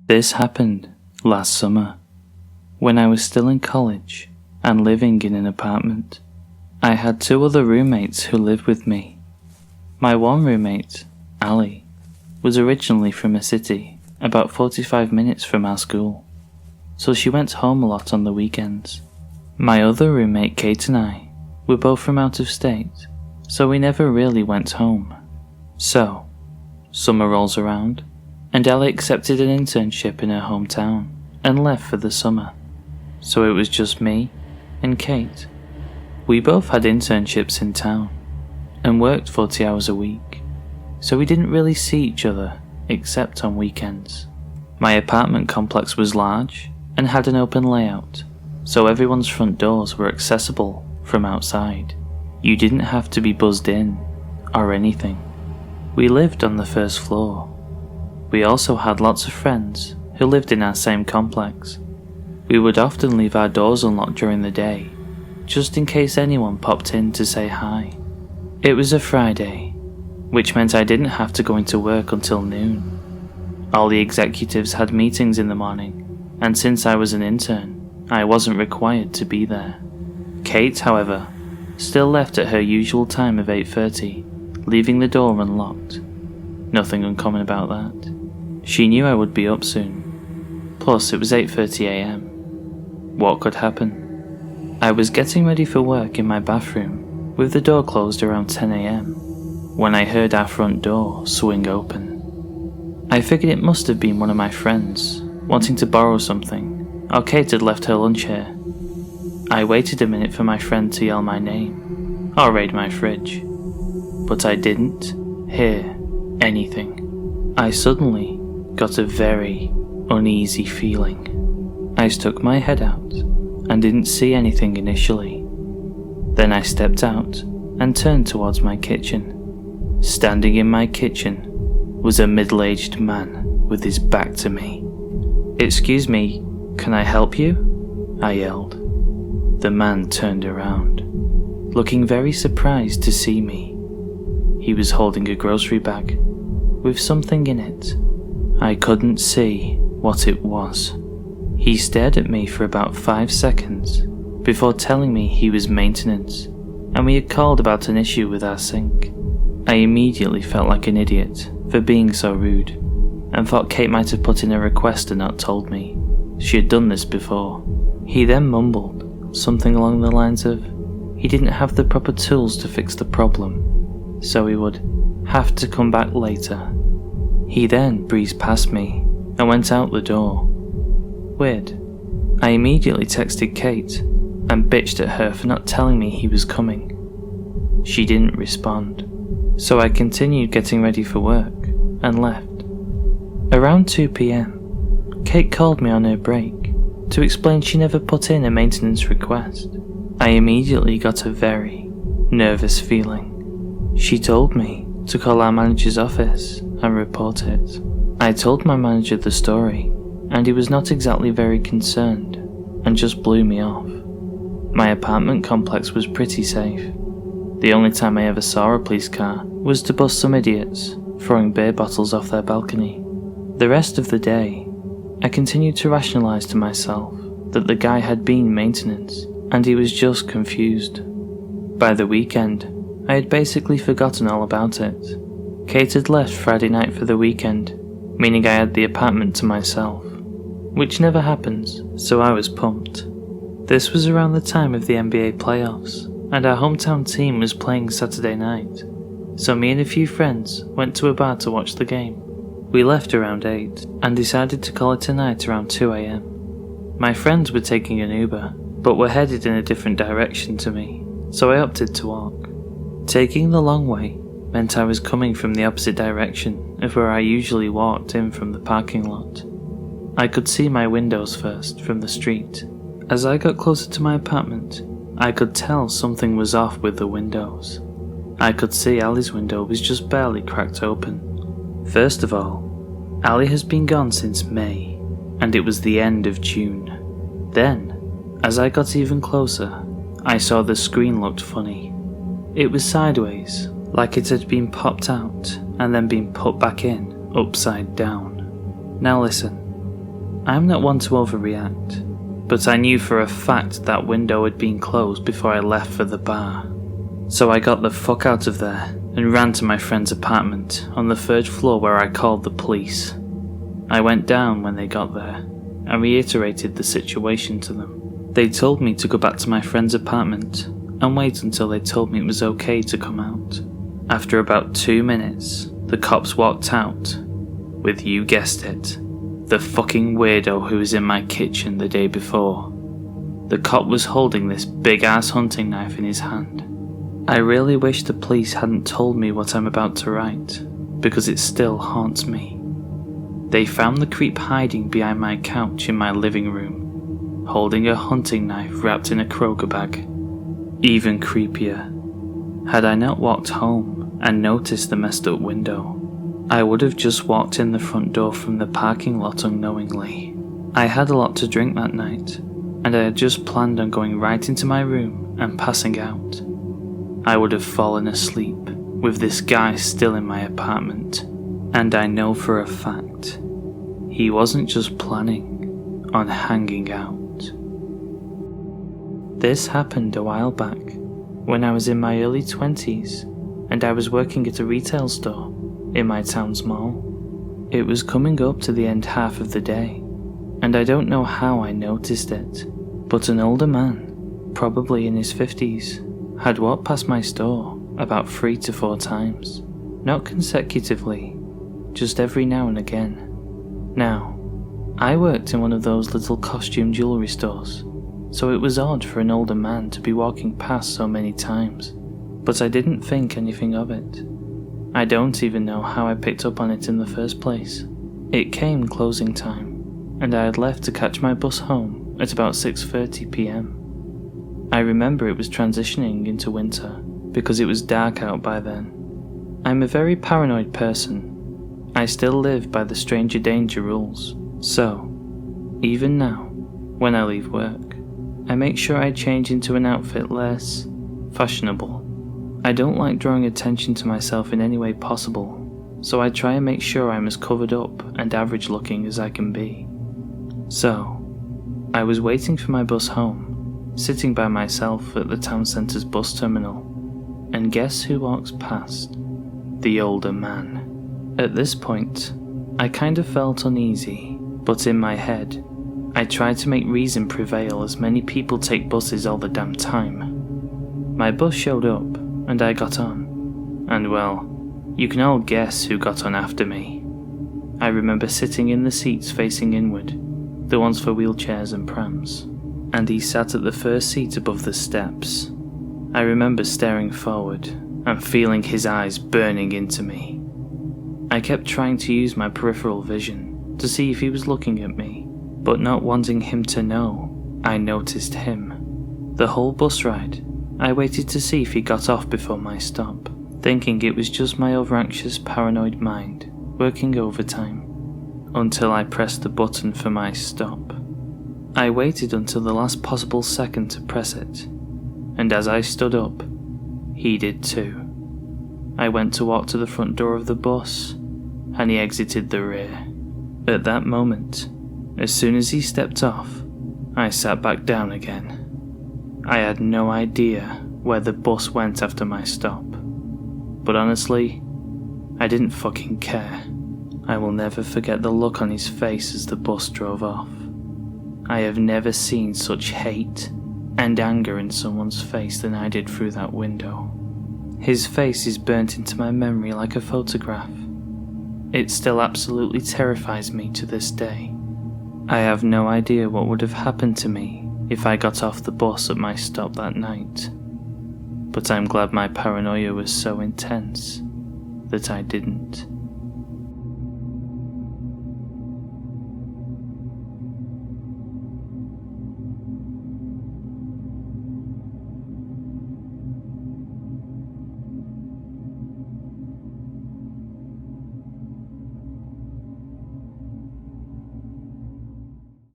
This happened last summer, when I was still in college and living in an apartment. I had 2 other roommates who lived with me. My one roommate, Ali, was originally from a city about 45 minutes from our school, so she went home a lot on the weekends. My other roommate, Kate, and I were both from out of state, so we never really went home. So, summer rolls around, and Ali accepted an internship in her hometown and left for the summer. So it was just me and Kate. We both had internships in town and worked 40 hours a week, so we didn't really see each other except on weekends. My apartment complex was large and had an open layout, so everyone's front doors were accessible from outside. You didn't have to be buzzed in or anything. We lived on the first floor. We also had lots of friends who lived in our same complex. We would often leave our doors unlocked during the day, just in case anyone popped in to say hi. It was a Friday, which meant I didn't have to go into work until noon. All the executives had meetings in the morning, and since I was an intern, I wasn't required to be there. Kate, however, still left at her usual time of 8:30, leaving the door unlocked. Nothing uncommon about that. She knew I would be up soon. Plus, it was 8:30 AM. What could happen? I was getting ready for work in my bathroom, with the door closed around 10 AM, when I heard our front door swing open. I figured it must have been one of my friends, wanting to borrow something, or Kate had left her lunch here. I waited a minute for my friend to yell my name, or raid my fridge, but I didn't hear anything. I suddenly got a very uneasy feeling. I stuck my head out and didn't see anything initially. Then I stepped out and turned towards my kitchen. Standing in my kitchen was a middle-aged man with his back to me. "Excuse me, can I help you?" I yelled. The man turned around, looking very surprised to see me. He was holding a grocery bag with something in it. I couldn't see what it was. He stared at me for about 5 seconds before telling me he was maintenance and we had called about an issue with our sink. I immediately felt like an idiot for being so rude and thought Kate might have put in a request and not told me. She had done this before. He then mumbled something along the lines of he didn't have the proper tools to fix the problem, so he would have to come back later. He then breezed past me and went out the door. Weird. I immediately texted Kate and bitched at her for not telling me he was coming. She didn't respond, so I continued getting ready for work and left. Around 2 PM, Kate called me on her break to explain she never put in a maintenance request. I immediately got a very nervous feeling. She told me to call our manager's office and report it. I told my manager the story, and he was not exactly very concerned and just blew me off. My apartment complex was pretty safe. The only time I ever saw a police car was to bust some idiots throwing beer bottles off their balcony. The rest of the day, I continued to rationalize to myself that the guy had been maintenance and he was just confused. By the weekend, I had basically forgotten all about it. Kate had left Friday night for the weekend, meaning I had the apartment to myself, which never happens, so I was pumped. This was around the time of the NBA playoffs, and our hometown team was playing Saturday night, so me and a few friends went to a bar to watch the game. We left around 8 and decided to call it a night around 2 AM. My friends were taking an Uber, but were headed in a different direction to me, so I opted to walk. Taking the long way meant I was coming from the opposite direction of where I usually walked in from the parking lot. I could see my windows first from the street. As I got closer to my apartment, I could tell something was off with the windows. I could see Ali's window was just barely cracked open. First of all, Ali has been gone since May, and it was the end of June. Then, as I got even closer, I saw the screen looked funny. It was sideways, like it had been popped out and then been put back in, upside down. Now listen, I'm not one to overreact, but I knew for a fact that window had been closed before I left for the bar. So I got the fuck out of there and ran to my friend's apartment on the 3rd floor where I called the police. I went down when they got there and reiterated the situation to them. They told me to go back to my friend's apartment and wait until they told me it was okay to come out. After about 2 minutes, the cops walked out with, you guessed it, the fucking weirdo who was in my kitchen the day before. The cop was holding this big ass hunting knife in his hand. I really wish the police hadn't told me what I'm about to write, because it still haunts me. They found the creep hiding behind my couch in my living room, holding a hunting knife wrapped in a Kroger bag. Even creepier. Had I not walked home and noticed the messed up window, I would have just walked in the front door from the parking lot unknowingly. I had a lot to drink that night, and I had just planned on going right into my room and passing out. I would have fallen asleep with this guy still in my apartment, and I know for a fact he wasn't just planning on hanging out. This happened a while back when I was in my early 20s and I was working at a retail store in my town's mall. It was coming up to the end half of the day, and I don't know how I noticed it, but an older man, probably in his 50s, had walked past my store about 3 to 4 times, not consecutively, just every now and again. Now, I worked in one of those little costume jewellery stores, so it was odd for an older man to be walking past so many times, but I didn't think anything of it. I don't even know how I picked up on it in the first place. It came closing time, and I had left to catch my bus home at about 6:30 p.m. I remember it was transitioning into winter because it was dark out by then. I'm a very paranoid person. I still live by the stranger danger rules, so even now, when I leave work, I make sure I change into an outfit less fashionable. I don't like drawing attention to myself in any way possible, so I try and make sure I'm as covered up and average looking as I can be. So, I was waiting for my bus home, sitting by myself at the town centre's bus terminal, and guess who walks past? The older man. At this point, I kind of felt uneasy, but in my head, I tried to make reason prevail as many people take buses all the damn time. My bus showed up, and I got on, and well, you can all guess who got on after me. I remember sitting in the seats facing inward, the ones for wheelchairs and prams, and he sat at the first seat above the steps. I remember staring forward and feeling his eyes burning into me. I kept trying to use my peripheral vision to see if he was looking at me, but not wanting him to know, I noticed him. The whole bus ride, I waited to see if he got off before my stop, thinking it was just my overanxious paranoid mind working overtime, until I pressed the button for my stop. I waited until the last possible second to press it, and as I stood up, he did too. I went to walk to the front door of the bus, and he exited the rear. At that moment, as soon as he stepped off, I sat back down again. I had no idea where the bus went after my stop, but honestly, I didn't fucking care. I will never forget the look on his face as the bus drove off. I have never seen such hate and anger in someone's face than I did through that window. His face is burnt into my memory like a photograph. It still absolutely terrifies me to this day. I have no idea what would have happened to me if I got off the bus at my stop that night, but I'm glad my paranoia was so intense that I didn't.